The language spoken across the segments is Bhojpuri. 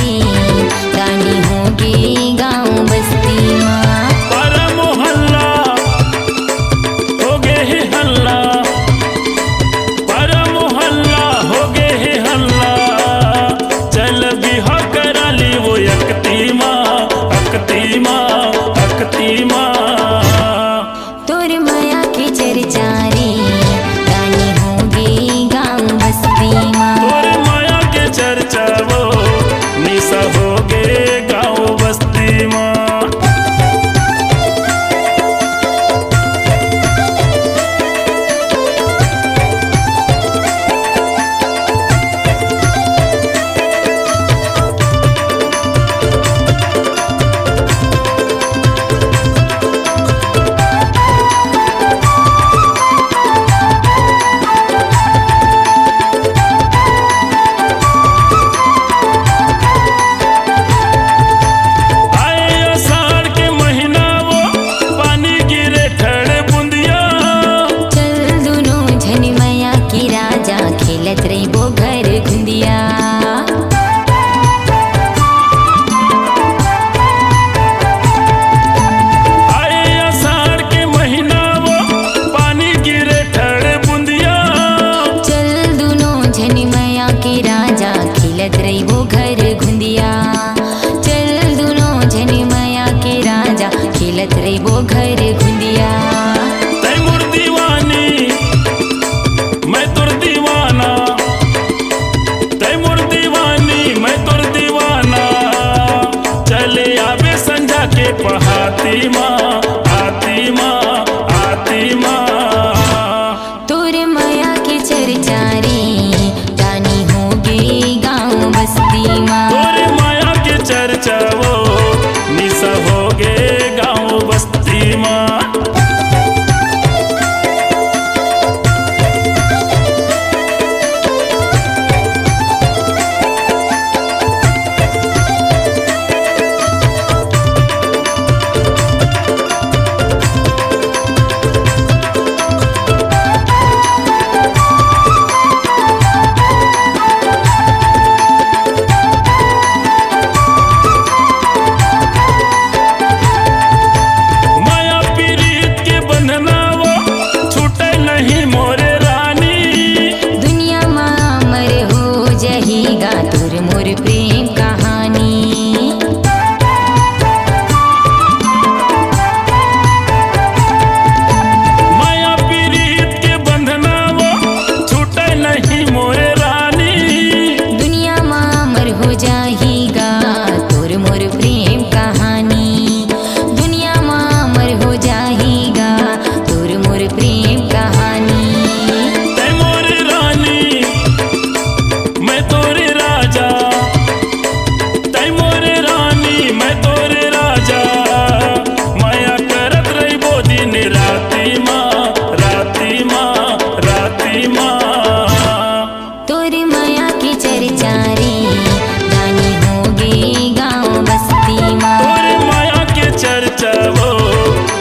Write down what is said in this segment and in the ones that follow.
रे रानी होगे गाँव बस्ती माँ। पर मोहल्ला हो गे ही हल्ला, पर मोहल्ला हो गे ही हल्ला, चल बिहा करा ली वो अकती माँ, अकती माँ, अकती माँ। तोर माया की चर्चा रे रानी होगे गाँव बस्ती माँ। तोर माया के चर्चा वो निशा हो गे गाँव बस्ती माँ। खेलत रही वो घर घुंदिया। आए आषाढ़ के महीना वो पानी गिरे ठड़ बूंदिया। चल दोनों झनी मैया के राजा खेलत रही वो घर घुंदिया। चल दोनों झनी मैया के राजा खेलत रही वो घर घुंदिया। तैमूर दीवानी मैं तुर दीवाना, तैमूर दीवानी मैं तुर दीवाना, चले आवे संझा के पहाती माँ, आती माँ, आती माँ। तोर माया की चर्चा रे रानी होगे गाँव बस्ती माँ। तोर माया के चर्चा वो निशा हो गे गाँव बस्ती माँ। तोर मोर प्रेम कहानी माया पीरीत के बंधना वो छूटे नहीं मोरे रानी। दुनिया माँ अमर हो जाएगा तोर मोर प्रेम कहानी। दुनिया माँ अमर हो जाएगा तोर मोर प्रेम कहानी। तै मोरे रानी मैं तोरे राजा, तै मोरे रानी मैं तोरे राजा, माया करत रही वो दिन राती माँ, राती माँ, राती माँ। तोर माया की चर्चा रे रानी होगे गाँव बस्ती माँ। तोर माया के चर्चा वो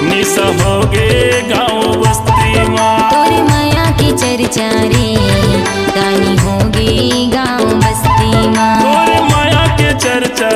निशा हो गे गाँव बस्ती माँ। तोर माया की चर्चा रे रानी होगे गाँव बस्ती माँ। तोर माया के चर्चा